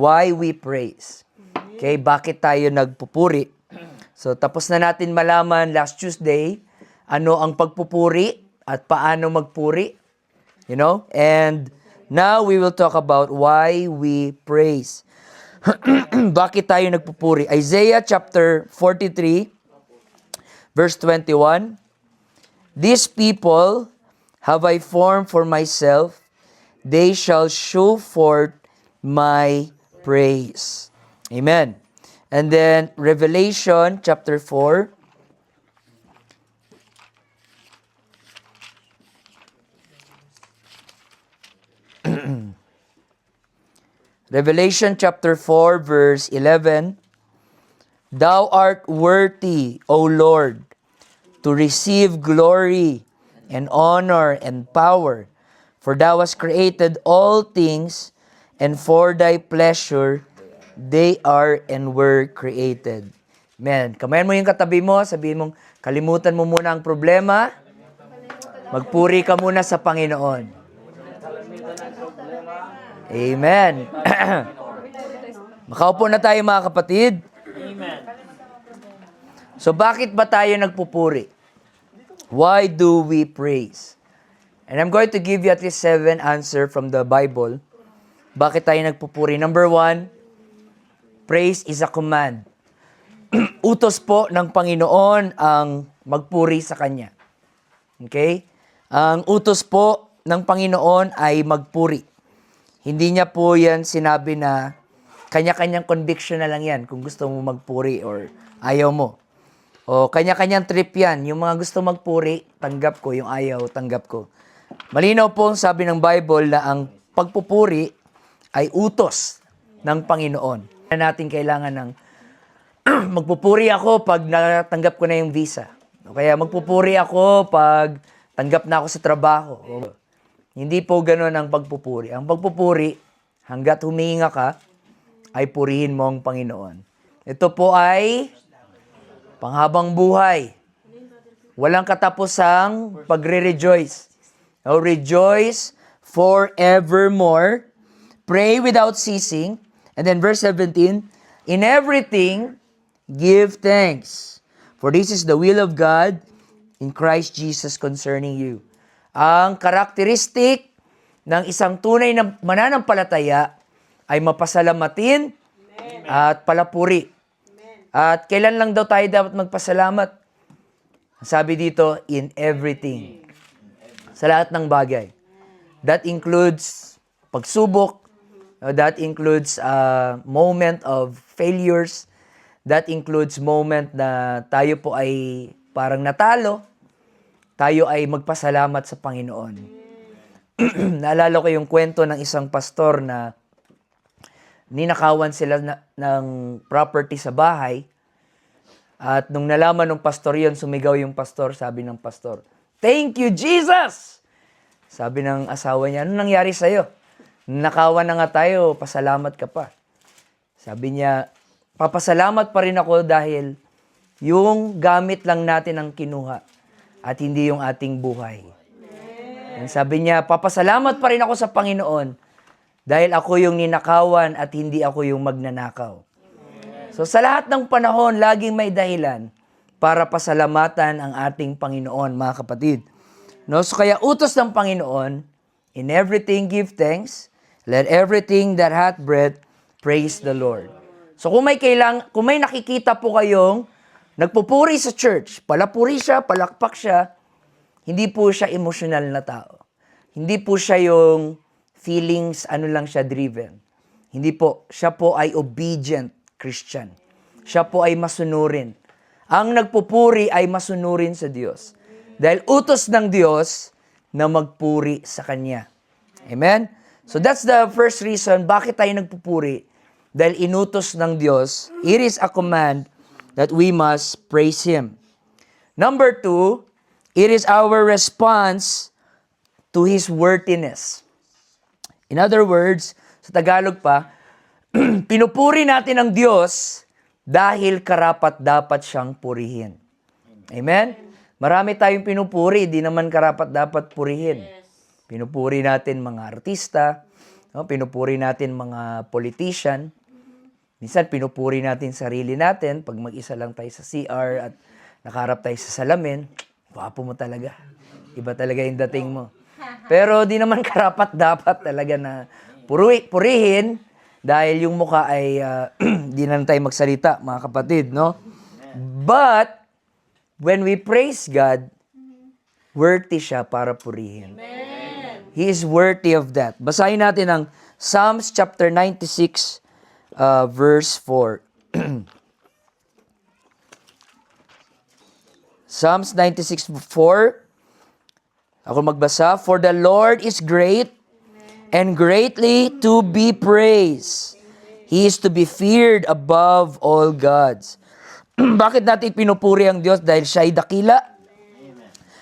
Why we praise. Okay, bakit tayo nagpupuri? So, tapos na natin malaman last Tuesday, ano ang pagpupuri at paano magpuri. You know? And now, we will talk about why we praise. Bakit tayo nagpupuri? Isaiah chapter 43, verse 21. These people have I formed for myself. They shall show forth my praise. Amen. And then, Revelation chapter 4. Revelation chapter 4, verse 11. Thou art worthy, O Lord, to receive glory and honor and power, for thou hast created all things, and for thy pleasure they are and were created. Amen. Kamayan mo yung katabi mo, sabihin mong, kalimutan mo muna ang problema, magpuri ka muna sa Panginoon. Amen. Makaupo na tayo mga kapatid. Amen. So bakit ba tayo nagpupuri? Why do we praise? And I'm going to give you at least 7 answers from the Bible. Bakit tayo nagpupuri? Number 1, praise is a command. Utos po ng Panginoon ang magpuri sa Kanya. Okay? Ang utos po ng Panginoon ay magpuri. Hindi niya po yan sinabi na kanya-kanyang conviction na lang yan kung gusto mo magpuri or ayaw mo. O kanya-kanyang trip yan. Yung mga gusto magpuri, tanggap ko. Yung ayaw, tanggap ko. Malinaw po ang sabi ng Bible na ang pagpupuri ay utos ng Panginoon. Natin kailangan ng magpupuri ako pag natanggap ko na yung visa. O kaya magpupuri ako pag tanggap na ako sa trabaho. Hindi po gano'n ang pagpupuri. Ang pagpupuri, hanggat humihinga ka, ay purihin mo ang Panginoon. Ito po ay panghabang buhay. Walang katapusang pagre-rejoice. Now, rejoice forevermore. Pray without ceasing. And then verse 17, in everything, give thanks. For this is the will of God in Christ Jesus concerning you. Ang karakteristik ng isang tunay na mananampalataya ay mapasalamatin at palapuri. At kailan lang daw tayo dapat magpasalamat? Sabi dito, in everything. Sa lahat ng bagay. That includes pagsubok. That includes moment of failures. That includes moment na tayo po ay parang natalo. Tayo ay magpasalamat sa Panginoon. Naalala ko yung kwento ng isang pastor na ninakawan sila ng property sa bahay. At nung nalaman ng pastor yun, sumigaw yung pastor, sabi ng pastor, "Thank you, Jesus!" Sabi ng asawa niya, "Ano nangyari sa'yo? Nakawan na nga tayo, pasalamat ka pa." Sabi niya, "Papasalamat pa rin ako dahil yung gamit lang natin ang kinuha at hindi yung ating buhay." And sabi niya, "Papasalamat pa rin ako sa Panginoon dahil ako yung ninakawan at hindi ako yung magnanakaw." So sa lahat ng panahon, laging may dahilan para pasalamatan ang ating Panginoon, mga kapatid. No? So kaya utos ng Panginoon, in everything give thanks, let everything that hath breath praise the Lord. So kung may nakikita po kayong nagpupuri sa church, palapuri siya, palakpak siya, hindi po siya emotional na tao. Hindi po siya yung feelings, lang siya driven. Hindi po. Siya po ay obedient Christian. Siya po ay masunurin. Ang nagpupuri ay masunurin sa Diyos. Dahil utos ng Diyos na magpuri sa Kanya. Amen? So that's the first reason bakit tayo nagpupuri. Dahil inutos ng Diyos, it is a command that we must praise Him. Number 2, it is our response to His worthiness. In other words, sa Tagalog pa, pinupuri natin ang Diyos dahil karapat-dapat siyang purihin. Amen? Marami tayong pinupuri, di naman karapat-dapat purihin. Pinupuri natin mga artista, No? Pinupuri natin mga politician. Minsan, pinupuri natin sarili natin pag mag-isa lang tayo sa CR at nakaharap tayo sa salamin. Gwapo mo talaga. Iba talaga yung dating mo. Pero di naman karapat-dapat talaga na purihin dahil yung mukha ay di na tayo magsalita, mga kapatid, no? But, when we praise God, worthy siya para purihin. He is worthy of that. Basahin natin ang Psalms chapter 96, verse 4. Psalms 96:4. Ako magbasa. For the Lord is great and greatly to be praised. He is to be feared above all gods. Bakit natin pinupuri ang Diyos? Dahil siya ay dakila.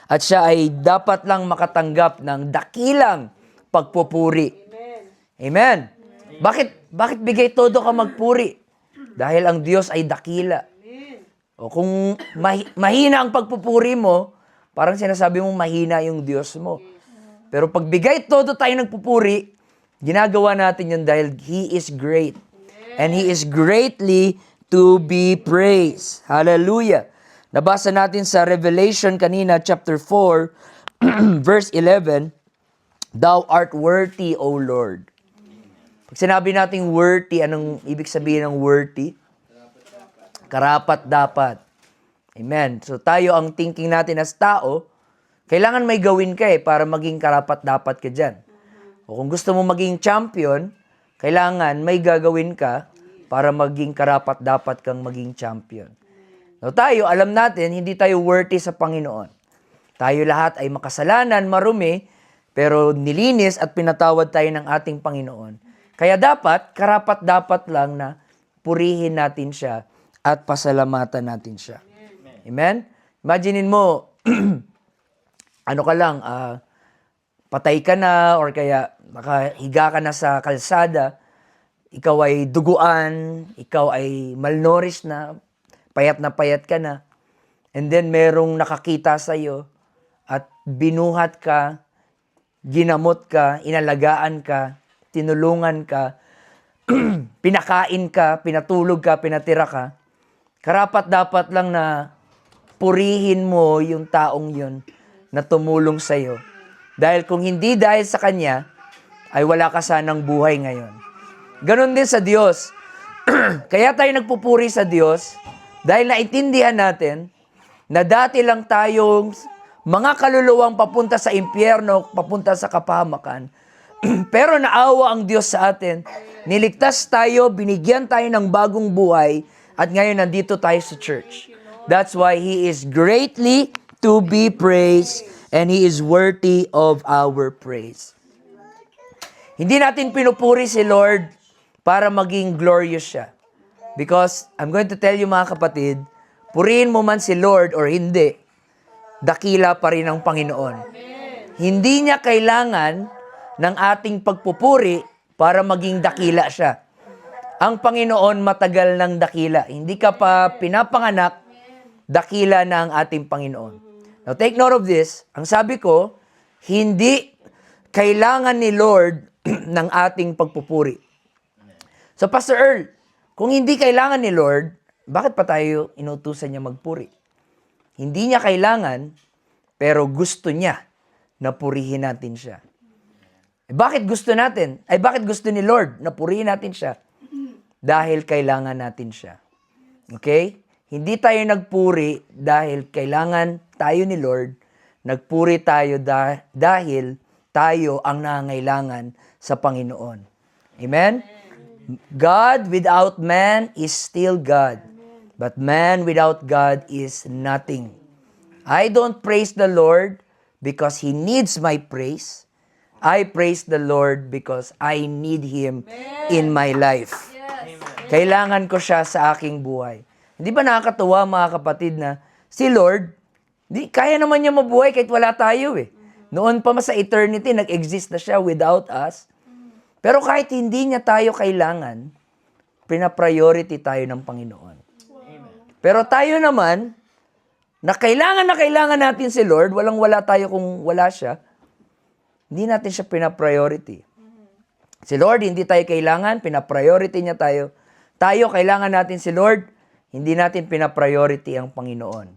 At siya ay dapat lang makatanggap ng dakilang pagpupuri. Amen. Bakit bigay todo ka magpuri? Dahil ang Diyos ay dakila. O kung mahina ang pagpupuri mo, parang sinasabi mong mahina yung Diyos mo. Pero pag bigay todo tayo nagpupuri, ginagawa natin yun dahil He is great. And He is greatly to be praised. Hallelujah. Nabasa natin sa Revelation kanina, chapter 4, verse 11, Thou art worthy, O Lord. Pag sinabi natin worthy, anong ibig sabihin ng worthy? Karapat dapat. Amen. So tayo ang thinking natin as tao, kailangan may gawin ka para maging karapat dapat ka dyan. O kung gusto mo maging champion, kailangan may gagawin ka para maging karapat dapat kang maging champion. So tayo, alam natin, hindi tayo worthy sa Panginoon. Tayo lahat ay makasalanan, marumi, pero nilinis at pinatawad tayo ng ating Panginoon. Kaya dapat, karapat dapat lang na purihin natin siya at pasalamatan natin siya. Amen? Imaginein mo, ano ka lang, patay ka na or kaya nakahiga ka na sa kalsada, ikaw ay duguan, ikaw ay malnourished na payat ka na, and then merong nakakita sa'yo at binuhat ka, ginamot ka, inalagaan ka, tinulungan ka, pinakain ka, pinatulog ka, pinatira ka, karapat dapat lang na purihin mo yung taong yun na tumulong sa'yo. Dahil kung hindi dahil sa kanya, ay wala ka sanang buhay ngayon. Ganon din sa Diyos. Kaya tayo nagpupuri sa Diyos dahil naintindihan natin na dati lang tayong mga kaluluwang papunta sa impyerno, papunta sa kapahamakan. Pero naawa ang Diyos sa atin. Niligtas tayo, binigyan tayo ng bagong buhay, at ngayon nandito tayo sa church. That's why He is greatly to be praised and He is worthy of our praise. Hindi natin pinupuri si Lord para maging glorious siya. Because, I'm going to tell you mga kapatid, purihin mo man si Lord or hindi, dakila pa rin ang Panginoon. Hindi niya kailangan ng ating pagpupuri para maging dakila siya. Ang Panginoon matagal ng dakila. Hindi ka pa pinapanganak, dakila na ang ating Panginoon. Now take note of this. Ang sabi ko, hindi kailangan ni Lord ng ating pagpupuri. So Pastor Earl, kung hindi kailangan ni Lord, bakit pa tayo inutusan niya magpuri? Hindi niya kailangan, pero gusto niya na purihin natin siya. Bakit gusto natin? Bakit gusto ni Lord na purihin natin siya? Dahil kailangan natin siya. Okay? Hindi tayo nagpuri dahil kailangan tayo ni Lord. Nagpuri tayo dahil tayo ang nangangailangan sa Panginoon. Amen? God without man is still God. But man without God is nothing. I don't praise the Lord because He needs my praise. I praise the Lord because I need Him in my life. Kailangan ko siya sa aking buhay. Hindi ba nakakatuwa mga kapatid na si Lord, kaya naman niya mabuhay kahit wala tayo eh. Noon pa sa eternity, nag-exist na siya without us. Pero kahit hindi niya tayo kailangan, pina-priority tayo ng Panginoon. Pero tayo naman, na kailangan natin si Lord, walang-wala tayo kung wala siya, hindi natin siya pina-priority. Si Lord, hindi tayo kailangan, pinapriority niya tayo. Tayo, kailangan natin si Lord, hindi natin pinapriority ang Panginoon.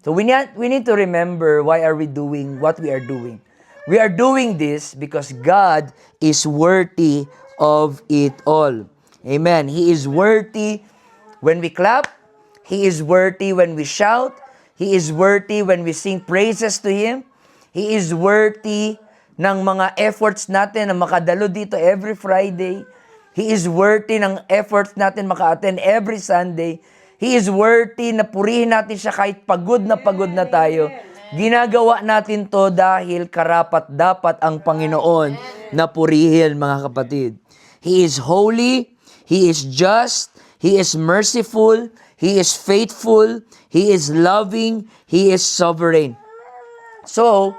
So we need to remember why are we doing what we are doing. We are doing this because God is worthy of it all. Amen. He is worthy when we clap. He is worthy when we shout. He is worthy when we sing praises to Him. He is worthy ng mga efforts natin na makadalo dito every Friday. He is worthy ng efforts natin maka-attend every Sunday. He is worthy na purihin natin siya kahit pagod na tayo. Ginagawa natin to dahil karapat-dapat ang Panginoon na purihin, mga kapatid. He is holy, He is just, He is merciful, He is faithful, He is loving, He is sovereign. So,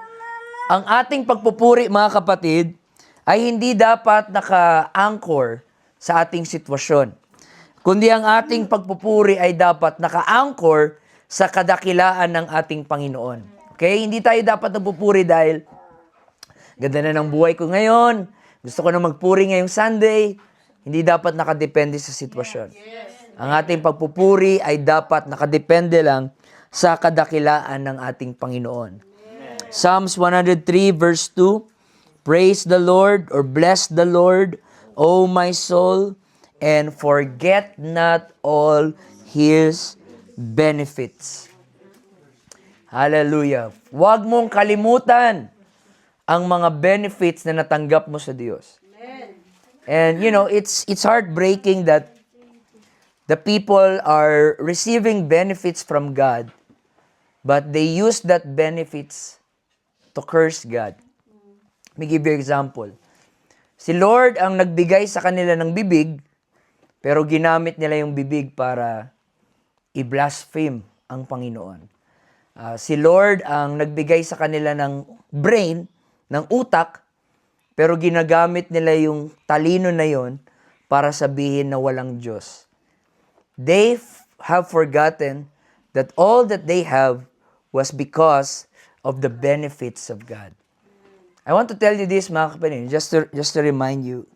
ang ating pagpupuri, mga kapatid, ay hindi dapat naka-anchor sa ating sitwasyon. Kundi ang ating pagpupuri ay dapat naka-anchor sa kadakilaan ng ating Panginoon. Okay? Hindi tayo dapat nagpupuri dahil ganda na ng buhay ko ngayon, gusto ko na magpuri ngayong Sunday. Hindi dapat nakadepende sa sitwasyon. Ang ating pagpupuri ay dapat nakadepende lang sa kadakilaan ng ating Panginoon. Psalms 103 verse 2, Praise the Lord or bless the Lord, O my soul, and forget not all His benefits. Hallelujah. Huwag mong kalimutan ang mga benefits na natanggap mo sa Diyos. And it's heartbreaking that the people are receiving benefits from God, but they use that benefits to curse God. Let me give you an example. Si Lord ang nagbigay sa kanila ng bibig, pero ginamit nila yung bibig para i-blaspheme ang Panginoon. Si Lord ang nagbigay sa kanila ng brain, ng utak, pero ginagamit nila yung talino na yon para sabihin na walang Diyos. They have forgotten that all that they have was because of the benefits of God. I want to tell you this, mga kapatid, just to remind you,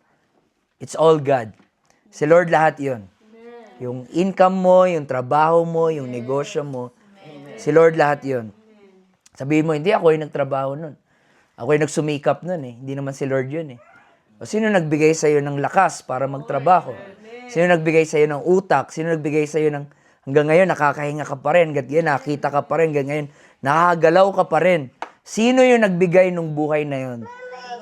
it's all God. Si Lord lahat yon. Yung income mo, yung trabaho mo, yung negosyo mo, si Lord lahat yon. Sabihin mo, hindi ako yung nagtrabaho nun. Ako yung nagsumikap nun eh. Hindi naman si Lord yun eh. O sino nagbigay sa'yo ng lakas para magtrabaho? Sino nagbigay sa'yo ng utak? Sino nagbigay sa'yo ng hanggang ngayon nakakahinga ka pa rin, hanggang ngayon nakita ka pa rin, hanggang ngayon nakagalaw ka pa rin? Sino yung nagbigay ng buhay na yun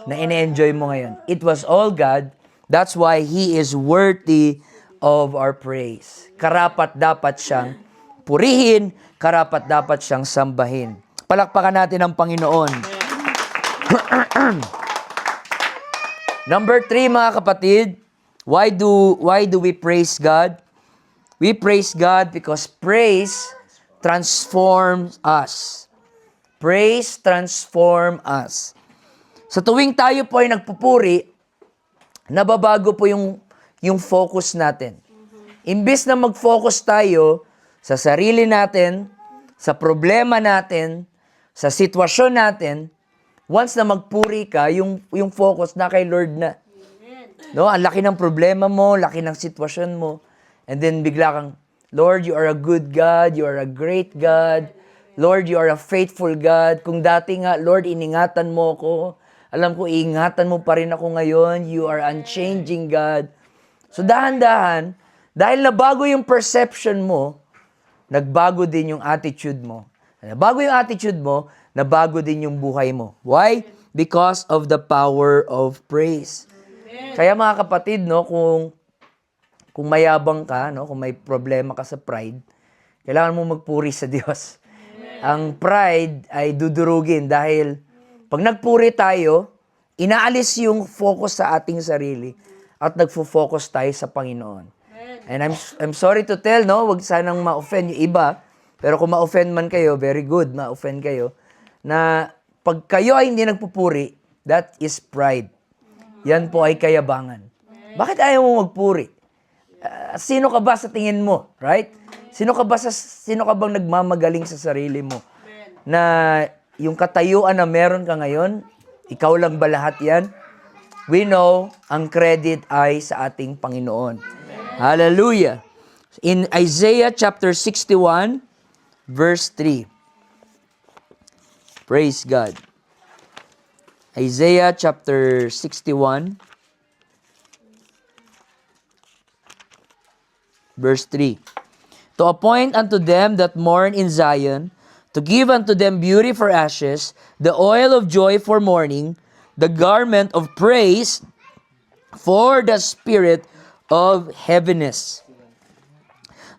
na ine-enjoy mo ngayon? It was all God. That's why He is worthy of our praise. Karapat dapat siyang purihin, karapat dapat siyang sambahin. Palakpakan natin ang Panginoon. Number 3, mga kapatid, why do we praise God? We praise God because praise transforms us. Praise transform us. Sa tuwing tayo po ay nagpupuri, nababago po yung focus natin. Imbis na mag-focus tayo sa sarili natin, sa problema natin, sa sitwasyon natin, once na magpuri ka, yung focus na kay Lord na. No, ang laki ng problema mo, laki ng sitwasyon mo, and then bigla kang, Lord, you are a good God, you are a great God, Lord, you are a faithful God. Kung dati nga, Lord, iningatan mo ko, alam ko, iingatan mo pa rin ako ngayon, you are unchanging God. So dahan-dahan, dahil nabago yung perception mo, nagbago din yung attitude mo. Nabago yung attitude mo, nabago din yung buhay mo. Why? Because of the power of praise. Amen. Kaya mga kapatid, no, kung mayabang ka, no, kung may problema ka sa pride, kailangan mo magpuri sa Diyos. Amen. Ang pride ay dudurugin dahil pag nagpuri tayo, inaalis yung focus sa ating sarili at nagfo-focus tayo sa Panginoon. And I'm sorry to tell, no, wag sanang ma-offend yung iba, pero kung ma-offend man kayo, very good, ma-offend kayo, na pag kayo ay hindi nagpupuri, that is pride. Yan po ay kayabangan. Bakit ayaw mo magpuri? Sino ka ba sa tingin mo, right? Sino ka bang nagmamagaling sa sarili mo? Na yung katayuan na meron ka ngayon, ikaw lang ba lahat yan? we know ang credit ay sa ating Panginoon. Hallelujah. In Isaiah chapter 61, verse 3. Praise God. Isaiah chapter 61, verse 3. To appoint unto them that mourn in Zion, to give unto them beauty for ashes, the oil of joy for mourning, the garment of praise for the spirit of heaviness,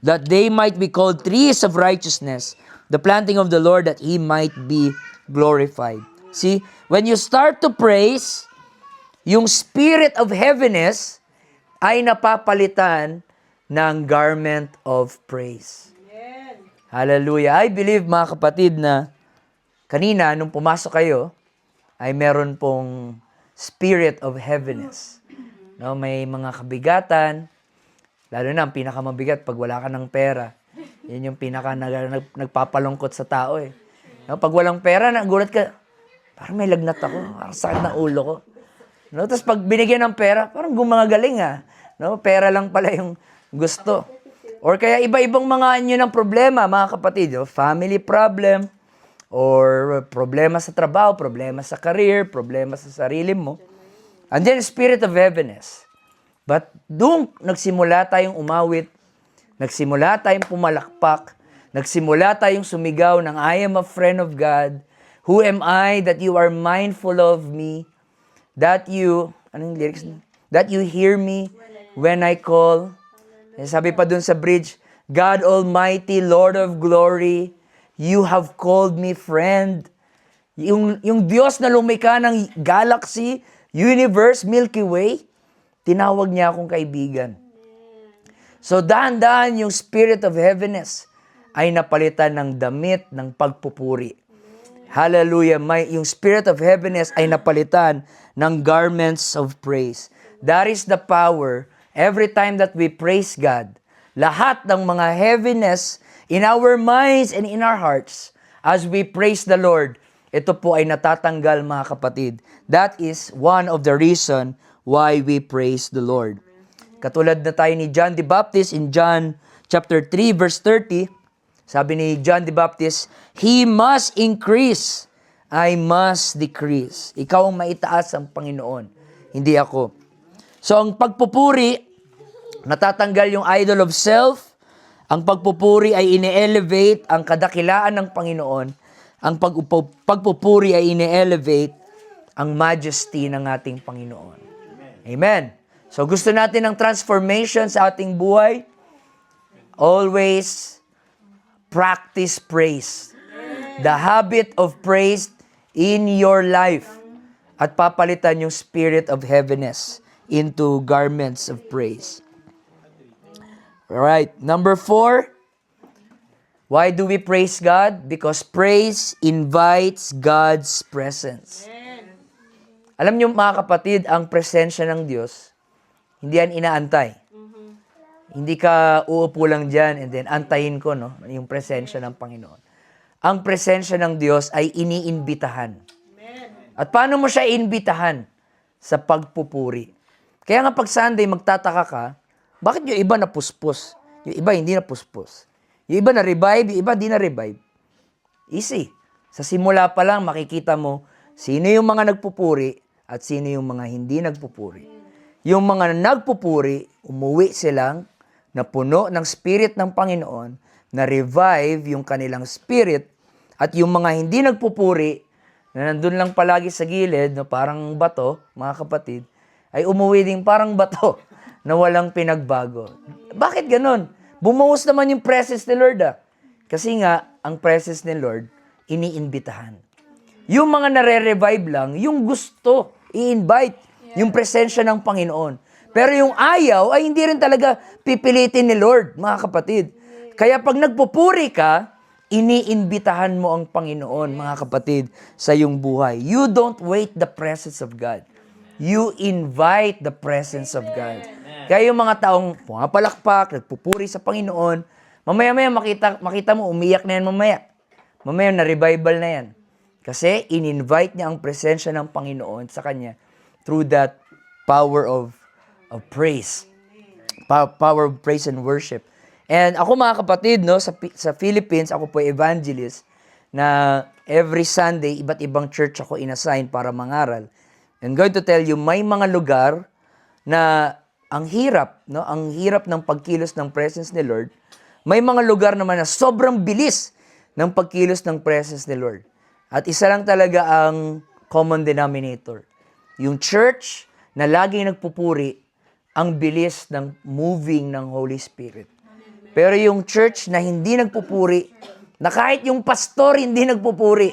that they might be called trees of righteousness, the planting of the Lord, that He might be glorified. See, when you start to praise, yung spirit of heaviness ay napapalitan ng garment of praise. Hallelujah. I believe, mga kapatid, na kanina, nung pumasok kayo, ay meron pong spirit of heaviness. No, may mga kabigatan, lalo na ang pinakamabigat pag wala ka ng pera. Yan yung nagpapalungkot sa tao eh. No, pag walang pera, nagulat ka, parang may lagnat ako, parang sakit na ulo ko. No, tapos pag binigyan ng pera, parang gumagaling ah. No, pera lang pala yung gusto. Or kaya iba-ibang mga anyo ng problema, mga kapatid. Family problem, or problema sa trabaho, problema sa career, problema sa sarili mo. And then, spirit of heaviness. But doon nagsimula tayong umawit, nagsimula tayong pumalakpak, nagsimula tayong sumigaw ng I am a friend of God. Who am I that you are mindful of me? That you, anong lyrics? That you hear me when I call. Sabi pa dun sa bridge, God Almighty, Lord of glory, you have called me friend. Yung Diyos na lumikha ng galaxy, universe, Milky Way, tinawag niya akong kaibigan. So dahan-dahan yung spirit of heaviness ay napalitan ng damit ng pagpupuri. Hallelujah. Yung spirit of heaviness ay napalitan ng garments of praise. That is the power. Every time that we praise God, lahat ng mga heaviness in our minds and in our hearts, as we praise the Lord, ito po ay natatanggal, mga kapatid. That is one of the reason why we praise the Lord. Katulad na tayo ni John the Baptist in John chapter 3 verse 30, sabi ni John the Baptist, He must increase, I must decrease. Ikaw ang maitaas ang Panginoon, hindi ako. So ang pagpupuri, natatanggal yung idol of self. Ang pagpupuri ay ine-elevate ang kadakilaan ng Panginoon. Ang pagpupuri ay ine-elevate ang majesty ng ating Panginoon. Amen. So gusto natin ng transformation sa ating buhay. Always practice praise. The habit of praise in your life. At papalitan yung spirit of heaviness into garments of praise. Alright, number 4. Why do we praise God? Because praise invites God's presence. Alam niyo, mga kapatid, ang presensya ng Diyos, hindi yan inaantay. Hindi ka uupo lang dyan and then antayin ko, no, yung presensya ng Panginoon. Ang presensya ng Diyos ay iniimbitahan. At paano mo siya iimbitahan? Sa pagpupuri. Kaya nga pag Sunday, magtataka ka, bakit yung iba napuspos? Yung iba hindi napuspos. Yung iba na-revive, yung iba di na-revive. Easy. Sa simula pa lang, makikita mo sino yung mga nagpupuri at sino yung mga hindi nagpupuri. Yung mga nagpupuri, umuwi silang napuno ng spirit ng Panginoon, na-revive yung kanilang spirit, at yung mga hindi nagpupuri, na nandun lang palagi sa gilid, no, parang bato, mga kapatid, ay umuwi din parang bato na walang pinagbago. Bakit ganun? Bumuhos naman yung presence ni Lord ah. Kasi nga, ang presence ni Lord, iniimbitahan. Yung mga nare-revive lang, yung gusto, i-invite yung presensya ng Panginoon. Pero yung ayaw, ay hindi rin talaga pipilitin ni Lord, mga kapatid. Kaya pag nagpupuri ka, iniimbitahan mo ang Panginoon, mga kapatid, sa iyong buhay. You don't wait the presence of God. You invite the presence of God. Kaya yung mga taong pumapalakpak, nagpupuri sa Panginoon, mamaya-maya makita mo, umiyak na yan mamaya. Mamaya na revival na yan. Kasi in-invite niya ang presensya ng Panginoon sa kanya through that power of praise. Power of praise and worship. And ako mga kapatid, no, sa Philippines, ako po evangelist na every Sunday, iba't ibang church ako inassign para mangaral. I'm going to tell you, may mga lugar na ang hirap, no, ang hirap ng pagkilos ng presence ni Lord. May mga lugar naman na sobrang bilis ng pagkilos ng presence ni Lord. At isa lang talaga ang common denominator. Yung church na laging nagpupuri, ang bilis ng moving ng Holy Spirit. Pero yung church na hindi nagpupuri, na kahit yung pastor hindi nagpupuri,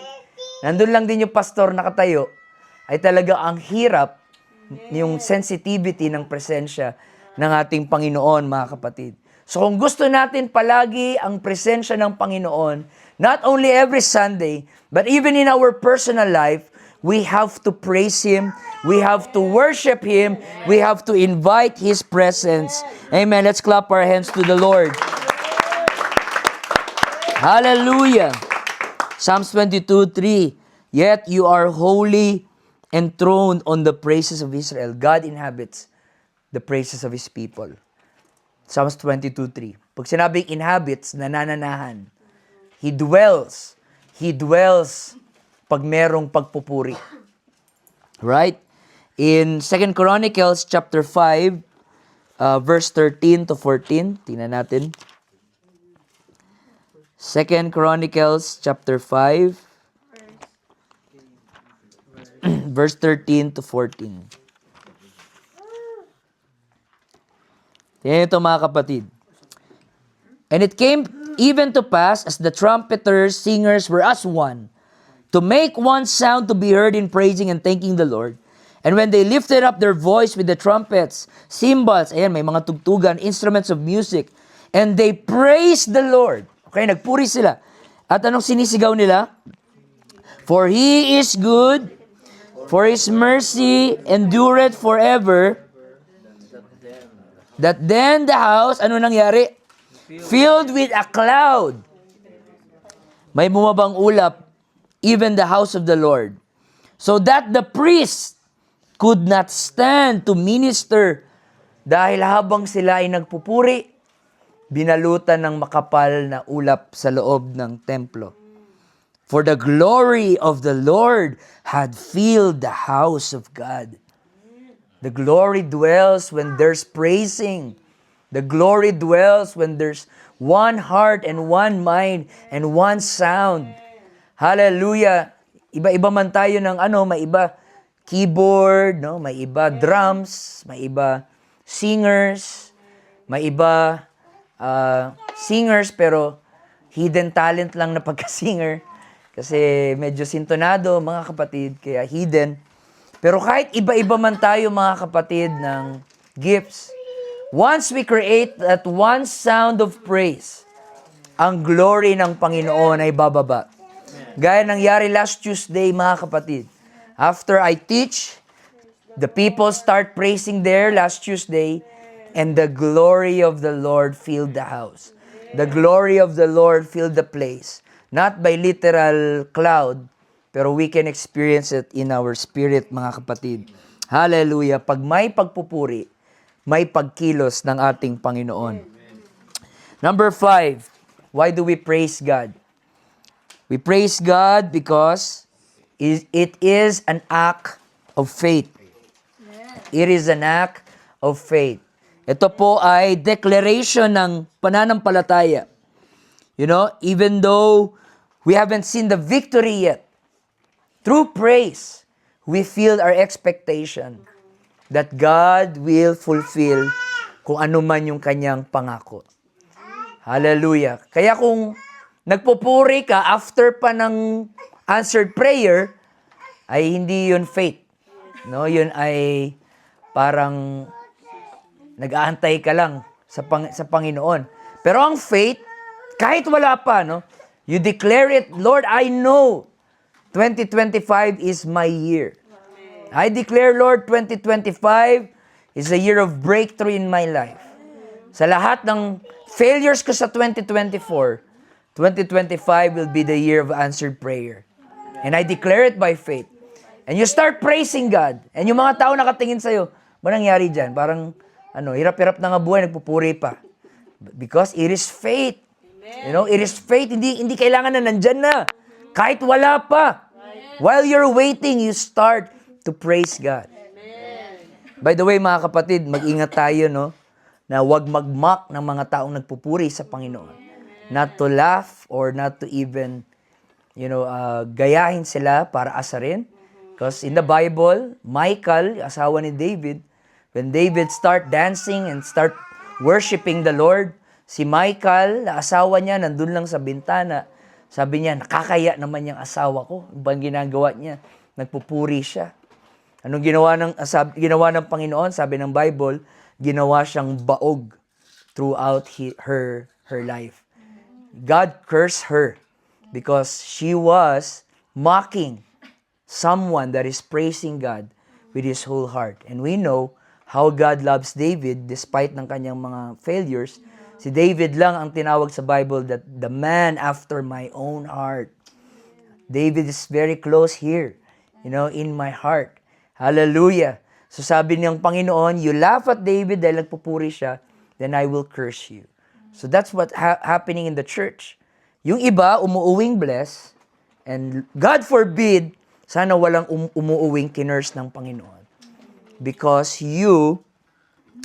nandun lang din yung pastor nakatayo, ay talaga ang hirap yung sensitivity ng presensya ng ating Panginoon, mga kapatid. So kung gusto natin palagi ang presensya ng Panginoon, not only every Sunday, but even in our personal life, we have to praise Him, we have to worship Him, we have to invite His presence. Amen. Let's clap our hands to the Lord. Hallelujah. Psalms 22:3. Yet you are holy, enthroned on the praises of Israel. God inhabits the praises of His people. Psalms 22:3. Pag sinabing inhabits, nanananahan. He dwells pag merong pagpupuri. Right? In 2 Chronicles chapter 5, verse 13 to 14, tingnan natin. 2 Chronicles chapter 5, verse 13 to 14. Tingnan ito mga kapatid. And it came even to pass, as the trumpeters, singers were as one, to make one sound to be heard in praising and thanking the Lord. And when they lifted up their voice with the trumpets, cymbals, ayan, may mga tugtugan, instruments of music, and they praised the Lord. Okay, nagpuri sila. At anong sinisigaw nila? For He is good, for His mercy endureth forever. That then the house, ano nangyari? Filled with a cloud. May bumabang ulap, even the house of the Lord. So that the priest could not stand to minister, dahil habang sila ay nagpupuri, binalutan ng makapal na ulap sa loob ng templo. For the glory of the Lord had filled the house of God. The glory dwells when there's praising. The glory dwells when there's one heart and one mind and one sound. Hallelujah. Iba-iba man tayo ng may iba keyboard, no? May iba drums, may iba singers, may iba singers pero hidden talent lang na pagka-singer kasi medyo sintonado mga kapatid, kaya hidden. Pero kahit iba-iba man tayo mga kapatid ng gifts, once we create that one sound of praise, ang glory ng Panginoon ay bababa. Gaya nangyari last Tuesday mga kapatid. After I teach, the people start praising there last Tuesday, and the glory of the Lord filled the house. The glory of the Lord filled the place. Not by literal cloud, pero we can experience it in our spirit, mga kapatid. Hallelujah. Pag may pagpupuri, may pagkilos ng ating Panginoon. Number 5, why do we praise God? We praise God because it is an act of faith. It is an act of faith. Ito po ay declaration ng pananampalataya. You know, even though we haven't seen the victory yet, through praise, we feel our expectation that God will fulfill kung ano man yung kanyang pangako. Hallelujah. Kaya kung nagpupuri ka after pa ng answered prayer, ay hindi yun faith. No, yun ay parang nag-aantay ka lang sa Panginoon. Pero ang faith, kahit wala pa, no, you declare it, Lord, I know 2025 is my year. I declare, Lord, 2025 is a year of breakthrough in my life. Sa lahat ng failures ko sa 2024, 2025 will be the year of answered prayer. And I declare it by faith. And you start praising God. And yung mga tao nakatingin sa'yo, Ba nangyari dyan? Parang, hirap-hirap na nga buhay, nagpupuri pa. Because it is faith. You know, it is faith. Hindi kailangan na nandyan na. Kahit wala pa. While you're waiting, you start to praise God. By the way, mga kapatid, mag-ingat tayo, no? Na huwag mag-mock ng mga taong nagpupuri sa Panginoon. Not to laugh or not to even, gayahin sila para asarin. Because in the Bible, Michal, asawa ni David, when David start dancing and start worshiping the Lord, si Michal, na asawa niya, nandun lang sa bintana. Sabi niya, nakakaya naman yung asawa ko. Ano bang ginagawa niya? Nagpupuri siya. Anong ginawa ng Panginoon? Sabi ng Bible, ginawa siyang baog throughout her life. God cursed her because she was mocking someone that is praising God with his whole heart. And we know how God loves David despite ng kanyang mga failures. Si David lang ang tinawag sa Bible that the man after my own heart. David is very close here, in my heart. Hallelujah. So sabi niyang Panginoon, you laugh at David dahil nagpupuri siya, then I will curse you. So that's what happening in the church. Yung iba, umuuwing bless, and God forbid, sana walang umuuwing kinurse ng Panginoon. Because you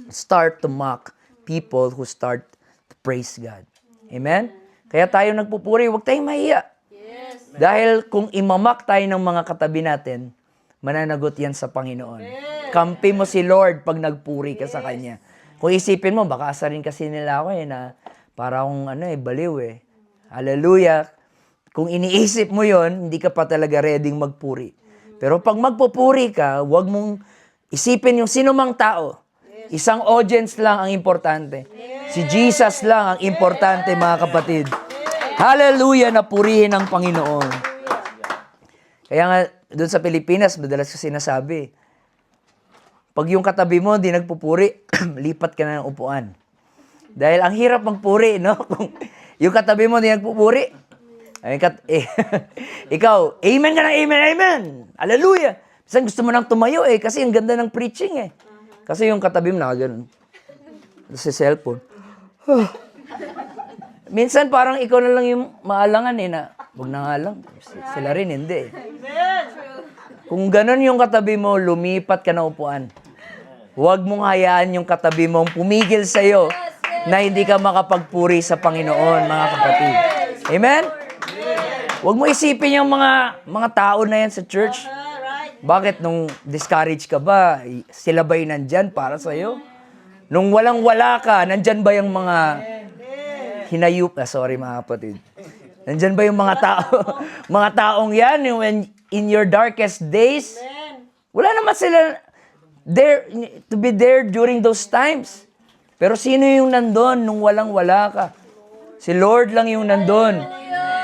start to mock people who start to praise God. Amen? Kaya tayo nagpupuri, huwag tayong mahiya. Yes. Dahil kung imamak tayo ng mga katabi natin, mananagot yan sa Panginoon. Yes. Kampi mo si Lord pag nagpuri ka sa Kanya. Kung isipin mo, baka asarin kasi nila ako na para akong baliw eh. Hallelujah. Kung iniisip mo yon, hindi ka pa talaga ready magpuri. Pero pag magpupuri ka, huwag mong isipin yung sino mang tao. Isang audience lang ang importante. Si Jesus lang ang importante, mga kapatid. Hallelujah, na purihin ang Panginoon. Kaya nga, doon sa Pilipinas, madalas ko sinasabi, pag yung katabi mo, di nagpupuri, lipat ka na ng upuan. Dahil ang hirap magpuri, no? Kung yung katabi mo, di nagpupuri, ikaw, amen ka na, amen, amen. Hallelujah. Minsan gusto mo nang tumayo kasi ang ganda ng preaching Kasi yung katabi mo nakagano'n. Sa cellphone. Minsan parang ikaw na lang yung maalangan na, wag na nga lang. Sila rin, hindi Kung gano'n yung katabi mo, lumipat ka na upuan. Huwag mong hayaan yung katabi mong pumigil sa'yo na hindi ka makapagpuri sa Panginoon, mga kapatid. Amen? Huwag mo isipin yung mga tao na yan sa church. Bakit? Nung discourage ka ba, sila ba'y nandyan para sa'yo? Nung walang-wala ka, nandyan ba yung mga hinayup? Sorry mga kapatid. Nandyan ba yung mga tao? Mga taong yan, when in your darkest days, wala naman sila there to be there during those times. Pero sino yung nandun nung walang-wala ka? Si Lord lang yung nandun.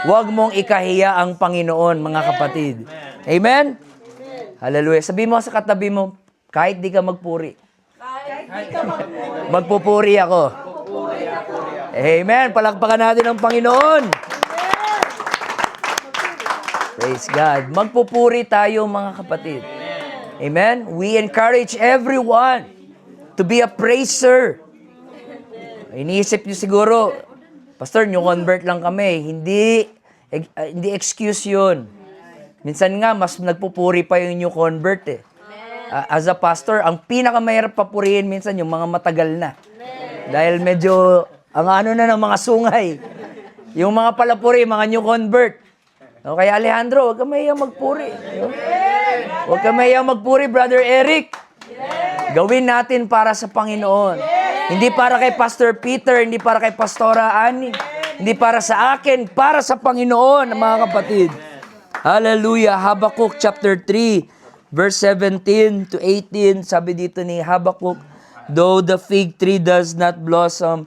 Huwag mong ikahiya ang Panginoon, mga kapatid. Amen? Hallelujah. Sabi mo sa katabi mo, kahit di ka magpuri. Magpupuri ako. Amen. Palakpakan natin ang Panginoon. Praise God. Magpupuri tayo, mga kapatid. Amen? We encourage everyone to be a praiser. Iniisip niyo siguro, Pastor, new convert lang kami. Hindi excuse yun. Minsan nga, mas nagpupuri pa yung new convert As a pastor, ang pinakamahirap papurihin minsan yung mga matagal na. Dahil medyo, ang na ng mga sungay. Yung mga palapuri, mga new convert. No, kaya Alejandro, huwag ka mahiyang magpuri. Huwag ka mahiyang magpuri, Brother Eric. Gawin natin para sa Panginoon. Hindi para kay Pastor Peter, hindi para kay Pastora Annie, hindi para sa akin, para sa Panginoon, mga kapatid. Hallelujah. Habakkuk chapter 3, verse 17 to 18, sabi dito ni Habakkuk, though the fig tree does not blossom,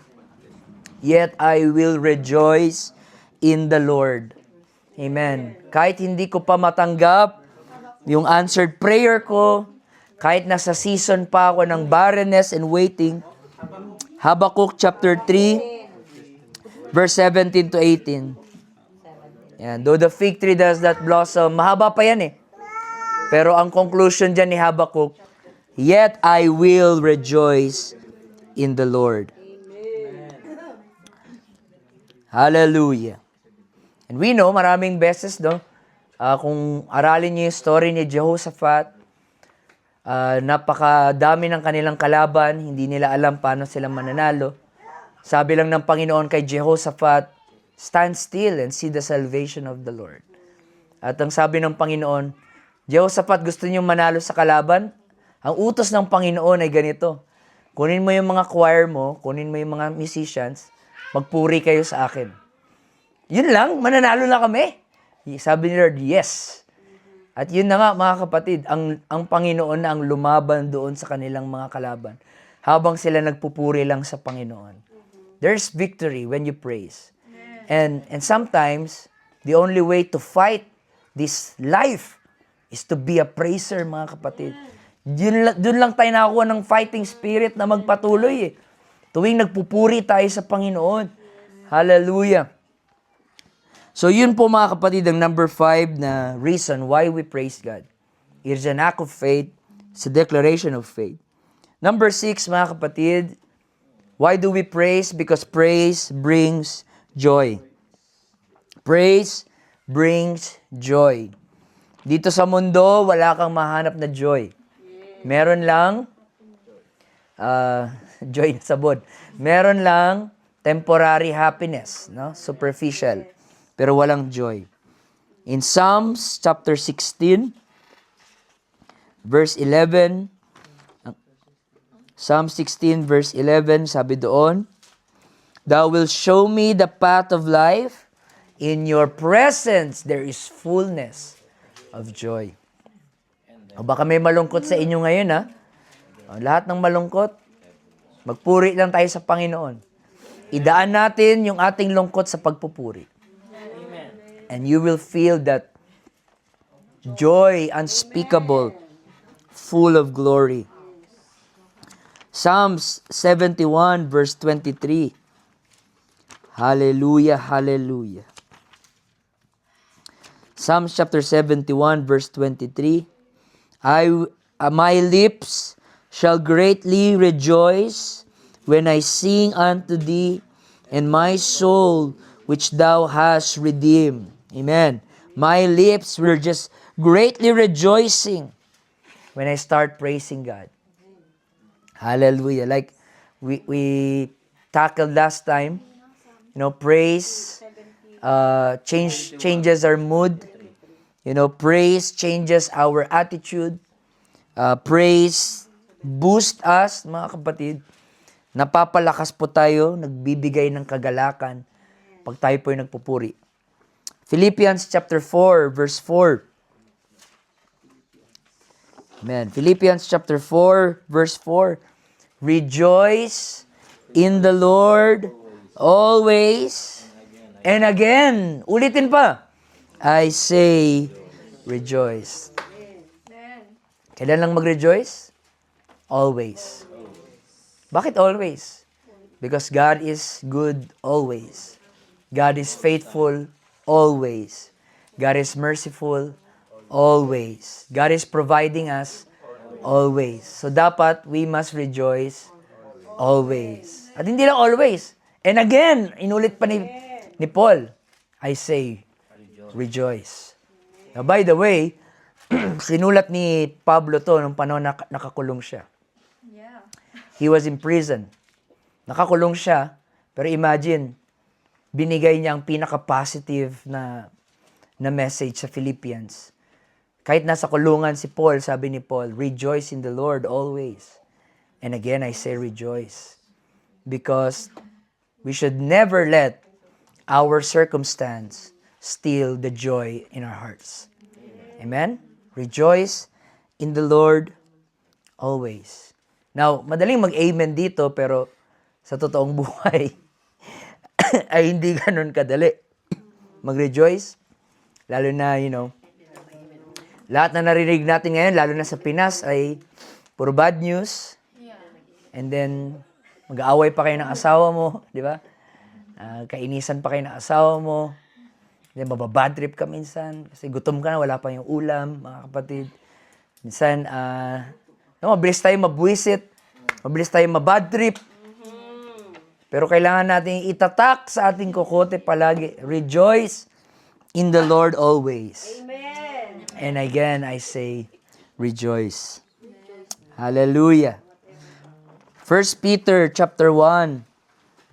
yet I will rejoice in the Lord. Amen. Kahit hindi ko pa matanggap yung answered prayer ko, kahit nasa season pa ako ng barrenness and waiting, Habakkuk chapter 3, verse 17 to 18. Yan. Though the fig tree does not blossom, mahaba pa yan Pero ang conclusion dyan ni Habakkuk, yet I will rejoice in the Lord. Hallelujah. And we know, maraming beses, no? Kung aralin niyo yung story ni Jehoshaphat, napakadami ng kanilang kalaban, hindi nila alam paano sila mananalo. Sabi lang ng Panginoon kay Jehoshaphat, stand still and see the salvation of the Lord. At ang sabi ng Panginoon, Jehoshaphat, gusto niyo manalo sa kalaban? Ang utos ng Panginoon ay ganito, kunin mo yung mga choir mo, kunin mo yung mga musicians, magpuri kayo sa akin. Yun lang, mananalo na kami. Sabi ni Lord, yes. At yun na nga mga kapatid, ang Panginoon na ang lumaban doon sa kanilang mga kalaban habang sila nagpupuri lang sa Panginoon. There's victory when you praise. And sometimes, the only way to fight this life is to be a praiser, mga kapatid. Doon lang tayo nakakuha ng fighting spirit na magpatuloy. Tuwing nagpupuri tayo sa Panginoon. Hallelujah. So yun po mga kapatid, ang number 5 na reason why we praise God. It is an act of faith. It's a declaration of faith. Number 6 mga kapatid, why do we praise? Because praise brings joy. Praise brings joy. Dito sa mundo, wala kang mahanap na joy. Meron lang, joy na sabod. Meron lang temporary happiness, no? Superficial. Pero walang joy. In Psalms chapter 16, verse 11, Psalm 16 verse 11, sabi doon, Thou wilt show me the path of life. In your presence, there is fullness of joy. O baka may malungkot sa inyo ngayon, ha? O, lahat ng malungkot, magpuri lang tayo sa Panginoon. Idaan natin yung ating lungkot sa pagpupuri. And you will feel that joy unspeakable, full of glory. Psalms 71 verse 23. Hallelujah, hallelujah. Psalms chapter 71 verse 23. My lips shall greatly rejoice when I sing unto thee, and my soul which thou hast redeemed. Amen. My lips were just greatly rejoicing when I start praising God. Hallelujah. Like we tackled last time, praise changes our mood. Praise changes our attitude. Praise boost us, mga kapatid. Napapalakas po tayo, nagbibigay ng kagalakan pag tayo po ay nagpupuri. Philippians chapter 4, verse 4. Amen. Philippians chapter 4, verse 4. Rejoice in the Lord always. And again, ulitin pa. I say, rejoice. Kailan lang mag-rejoice? Always. Bakit always? Because God is good always. God is faithful always. God is merciful always. God is providing us always. So dapat we must rejoice always. At hindi lang always. And again, inulit pa ni Paul, I say, rejoice. Now, by the way, sinulat ni Pablo to nung panahon na nakakulong siya. He was in prison. Nakakulong siya, pero imagine, binigay niya ang pinaka-positive na message sa Philippians. Kahit nasa kulungan si Paul, sabi ni Paul, rejoice in the Lord always. And again, I say rejoice. Because we should never let our circumstance steal the joy in our hearts. Amen? Rejoice in the Lord always. Now, madaling mag-amen dito, pero sa totoong buhay, ay hindi ganun kadali. Mag-rejoice. Lalo na, lahat na narinig natin ngayon, lalo na sa Pinas, ay puro bad news. And then, mag-aaway pa kayo ng asawa mo, di ba? Kainisan pa kayo ng asawa mo. Then, mababad trip ka minsan. Kasi gutom ka na, wala pa yung ulam, mga kapatid. Minsan, No, mabilis tayo mabwisit. Mabilis tayo mabad trip. Pero kailangan natin itatak sa ating kokote palagi. Rejoice in the Lord always. Amen. And again, I say, rejoice. Hallelujah. 1 Peter chapter 1,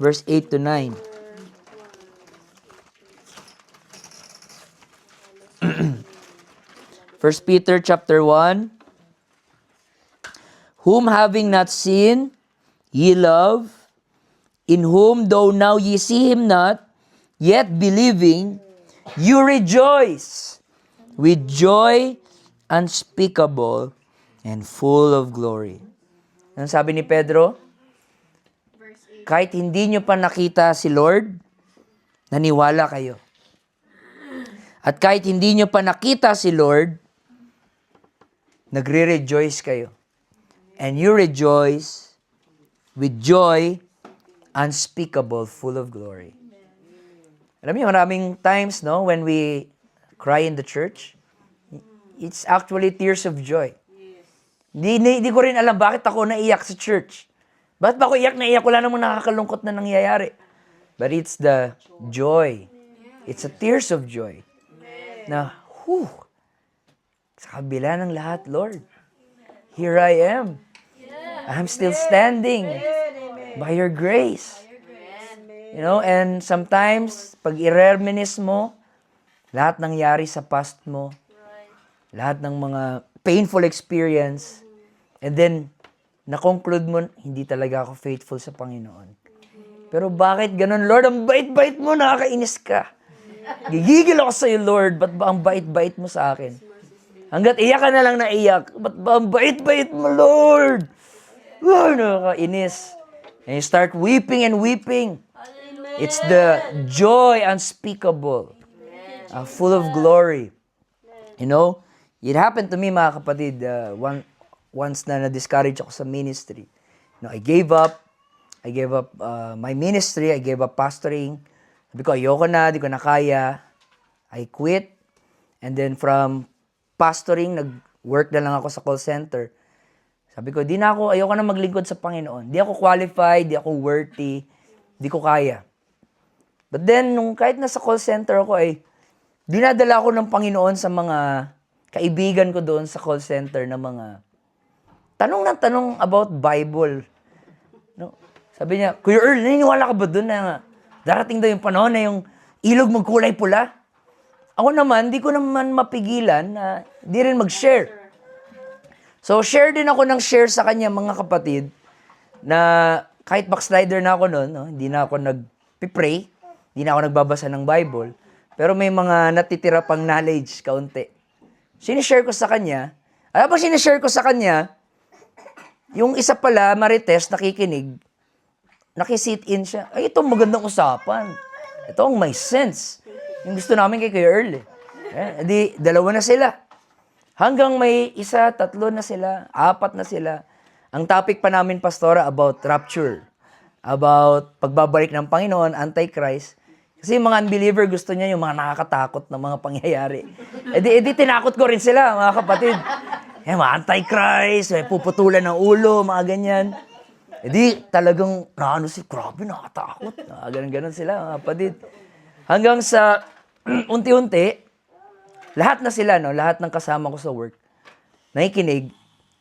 verse 8 to 9. First Peter chapter 1, whom having not seen, ye love, in whom though now ye see him not, yet believing, you rejoice with joy unspeakable and full of glory. Ang sabi ni Pedro, kahit hindi nyo pa nakita si Lord, naniwala kayo. At kahit hindi nyo pa nakita si Lord, nagre-rejoice kayo. And you rejoice with joy unspeakable, full of glory. Alam niyo, maraming times, no, when we cry in the church, it's actually tears of joy. Di ko rin alam bakit ako naiyak sa church. Bakit ba ako naiyak? Wala namang nakakalungkot na nangyayari. But it's the joy. It's a tears of joy. Na, sa kabila ng lahat, Lord, here I am. I'm still standing by your grace. You know, and sometimes, pag i-reminisce mo, lahat nangyari sa past mo, lahat ng mga painful experience, and then, na-conclude mo, hindi talaga ako faithful sa Panginoon. Pero bakit ganun, Lord? Ang bait-bait mo, nakakainis ka. Gigigil ako sa'yo, Lord. Ba't ba ang bait-bait mo sa akin? Hanggat iyak ka na lang na iyak. Ba't ba ang bait-bait mo, Lord? Lord, nakakainis. And you start weeping and weeping. It's the joy unspeakable, full of glory. You know, it happened to me, mga kapatid, once na na-discourage ako sa ministry. You know, I gave up my ministry, I gave up pastoring. Sabi ko, ayoko na, di ko na kaya. I quit. And then from pastoring, nag-work na lang ako sa call center. Sabi ko, ayoko na maglingkod sa Panginoon. Di ako qualified, di ako worthy, di ko kaya. But then, kahit nasa call center ako, dinadala ko ng Panginoon sa mga kaibigan ko doon sa call center na mga tanong about Bible. No? Sabi niya, Kuya Earl, naniniwala ka ba doon na darating daw yung panahon na yung ilog magkulay pula? Ako naman, di ko naman mapigilan na di rin mag-share. So, share din ako ng share sa kanya, mga kapatid, na kahit backslider na ako noon, no, hindi na ako nag-pray, hindi na ako nagbabasa ng Bible, pero may mga natitira pang knowledge, kaunti. Sinishare ko sa kanya, alam mo, sinishare ko sa kanya, yung isa pala, Marites, nakikinig, nakisit in siya. Ay, itong magandang usapan. Ito ang may sense. Yung gusto namin kay Kuya Earl. Di, dalawa na sila. Hanggang may isa, tatlo na sila, apat na sila. Ang topic pa namin, Pastora, about rapture. About pagbabalik ng Panginoon, Antichrist. Kasi yung mga unbeliever, gusto niya yung mga nakakatakot na mga pangyayari. Edi tinakot ko rin sila, mga kapatid. Mga Antichrist, may puputulan ng ulo, mga ganyan. Talagang, grabe, nakatakot. Ganun sila, mga kapatid. Hanggang sa unti-unti, lahat na sila, no, lahat ng kasama ko sa work, nakikinig,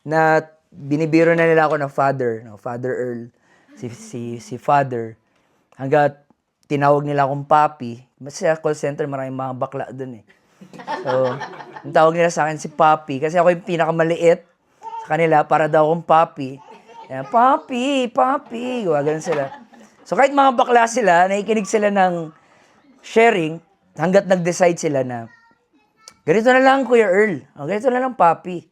na binibiro na nila ako ng father, no, Father Earl, si Father, hanggat tinawag nila akong papi. Kasi sa call center, maraming mga bakla dun eh. So, yung tawag nila sa akin si papi, kasi ako yung pinakamaliit sa kanila, para daw akong papi. Papi, ganun sila. So, kahit mga bakla sila, nakikinig sila ng sharing, hanggat nag-decide sila na, ganito na lang, Kuya Earl. Ganito na lang, papi.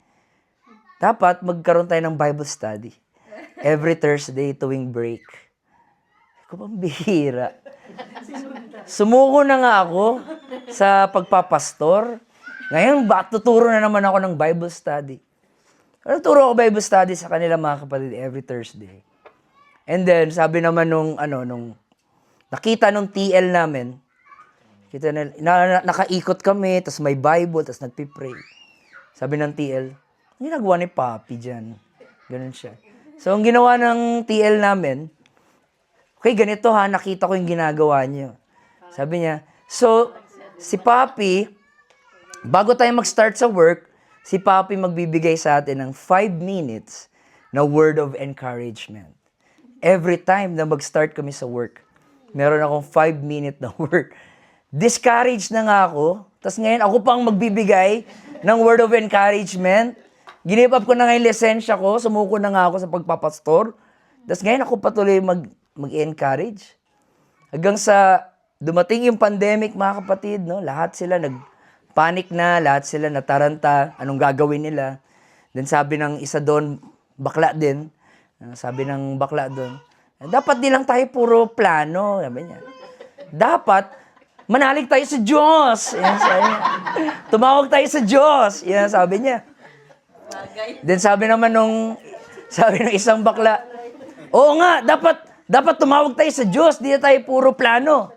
Dapat magkaroon tayo ng Bible study. Every Thursday, tuwing break. Kung pambihira. Sumuko na nga ako sa pagpapastor. Ngayon, tuturo na naman ako ng Bible study. Tuturo ako Bible study sa kanila, mga kapatid, every Thursday. And then, sabi naman nung nakita nung TL namin, nakaikot kami, tapos may Bible, tapos nagpipray. Sabi ng TL, ginagawa ni Papi dyan. Ganun siya. So, ang ginawa ng TL namin, okay, ganito ha, nakita ko yung ginagawa niyo. Sabi niya, so, si Papi, bago tayo mag-start sa work, si Papi magbibigay sa atin ng 5 minutes na word of encouragement. Every time na mag-start kami sa work, meron akong 5-minute na word. Discouraged na nga ako, tapos ngayon ako pang magbibigay ng word of encouragement. Give up ko na ngayon lisensya ko, sumuko na nga ako sa pagpapastor. Tapos ngayon ako patuloy mag-encourage. Hanggang sa dumating yung pandemic, mga kapatid, no? Lahat sila nag-panic na, lahat sila nataranta, anong gagawin nila. Then sabi ng isa doon, bakla din, sabi ng bakla doon, dapat di lang tayo puro plano, sabi niya. Dapat, manalig tayo sa Diyos. Yan, sabi niya. Tumawag tayo sa Diyos. Yan, sabi niya. Then sabi naman sabi ng isang bakla, oo nga, dapat tumawag tayo sa Diyos, di na tayo puro plano.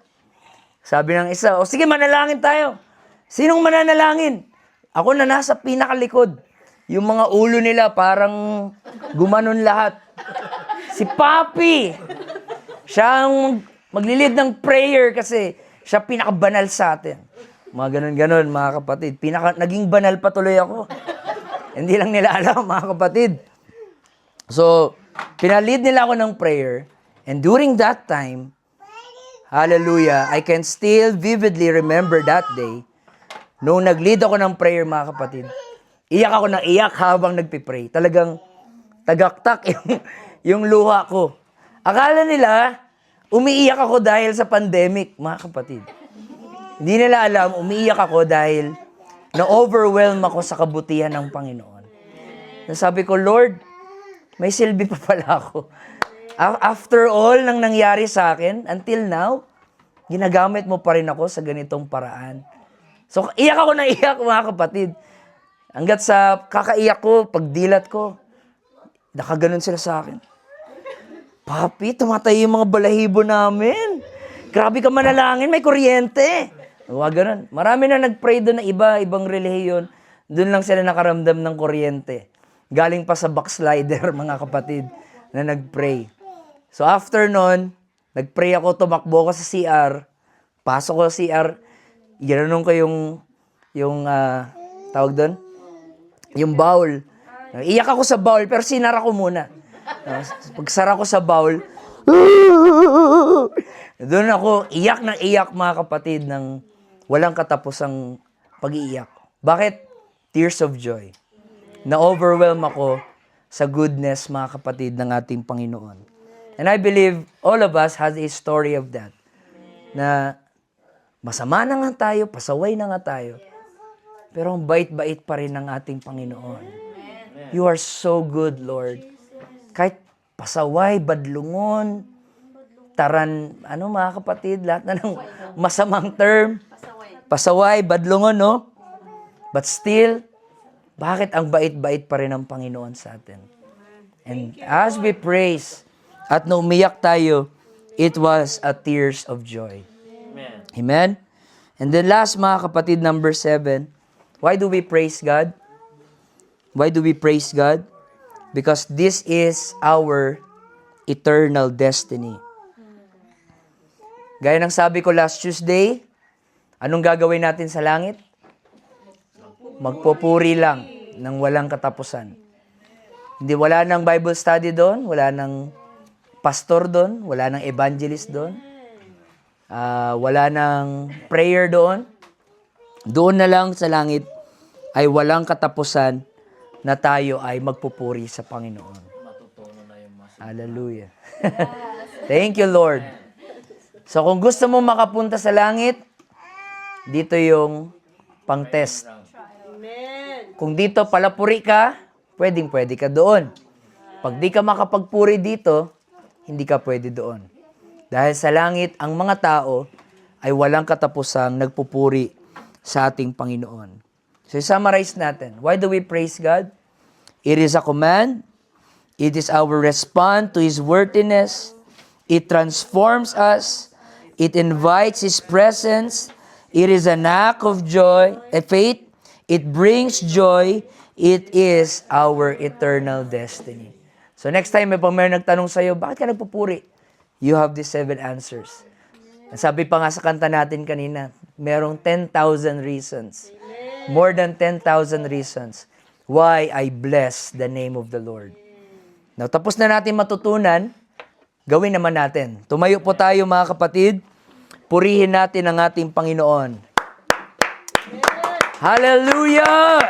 Sabi ng isa, o sige, manalangin tayo. Sinong mananalangin? Ako na nasa pinakalikod. Yung mga ulo nila parang gumanon lahat. Si Papi, siya ang maglilid ng prayer kasi siya pinakabanal sa atin. Mga ganun-ganon, mga kapatid. Naging banal pa tuloy ako. Hindi lang nila alam, mga kapatid. So, pinalid nila ako ng prayer. And during that time, hallelujah, I can still vividly remember that day. Nung nag-lead ako ng prayer, mga kapatid, iyak ako ng iyak habang nagpipray. Talagang tagaktak yung luha ko. Akala nila, umiiyak ako dahil sa pandemic, mga kapatid. Hindi nila alam, umiiyak ako dahil na-overwhelm ako sa kabutihan ng Panginoon. Sabi ko, Lord, may silbi pa pala ako. After all nang nangyari sa akin, until now, ginagamit mo pa rin ako sa ganitong paraan. So, iyak ako na iyak, mga kapatid. Hanggat sa kakaiyak ko, pagdilat ko, nakaganon sila sa akin. Papi, tumatay yung mga balahibo namin. Grabe ka manalangin, may kuryente. Huwag ganun. Marami na nag-pray doon na ibang relihiyon. Doon lang sila nakaramdam ng kuryente. Galing pa sa backslider, mga kapatid, na nag-pray. So after nun, nag-pray ako, tumakbo ako sa CR. Pasok ko sa CR, ginanon ko yung tawag doon? Yung bowl. Iyak ako sa bowl, pero sinara ko muna. Pagsara ko sa bowl, doon ako iyak ng iyak, mga kapatid, ng walang katapusang pag-iiyak. Bakit? Tears of joy. Na-overwhelm ako sa goodness, mga kapatid, ng ating Panginoon. And I believe all of us has a story of that. Na masama na nga tayo, pasaway na nga tayo. Pero ang bait-bait pa rin ng ating Panginoon. You are so good, Lord. Kahit pasaway, badlungon, taran, mga kapatid, lahat na ng masamang term. Pasaway, badlungon, no? But still, bakit ang bait-bait pa rin ng Panginoon sa atin? And as we praise at naumiyak tayo, it was a tears of joy. Amen? And then last, mga kapatid, number 7, why do we praise God? Why do we praise God? Because this is our eternal destiny. Gaya ng sabi ko last Tuesday, anong gagawin natin sa langit? Magpupuri lang ng walang katapusan. Hindi, wala nang Bible study doon, wala nang pastor doon, wala nang evangelist doon, wala nang prayer doon. Doon na lang sa langit ay walang katapusan na tayo ay magpupuri sa Panginoon. Hallelujah. Thank you, Lord. So kung gusto mo makapunta sa langit, dito yung pang-test. Kung dito palapuri ka, pwede ka doon. Pag di ka makapagpuri dito, hindi ka pwede doon. Dahil sa langit, ang mga tao ay walang katapusang nagpupuri sa ating Panginoon. So, summarize natin. Why do we praise God? It is a command. It is our response to His worthiness. It transforms us. It invites His presence. It is an act of joy, faith. It brings joy. It is our eternal destiny. So next time, may nagtanong sa'yo, bakit ka nagpupuri? You have these 7 answers. Sabi pa nga sa kanta natin kanina, merong 10,000 reasons. More than 10,000 reasons why I bless the name of the Lord. Now, tapos na natin matutunan, gawin naman natin. Tumayo po tayo mga kapatid. Purihin natin ang ating Panginoon. Hallelujah!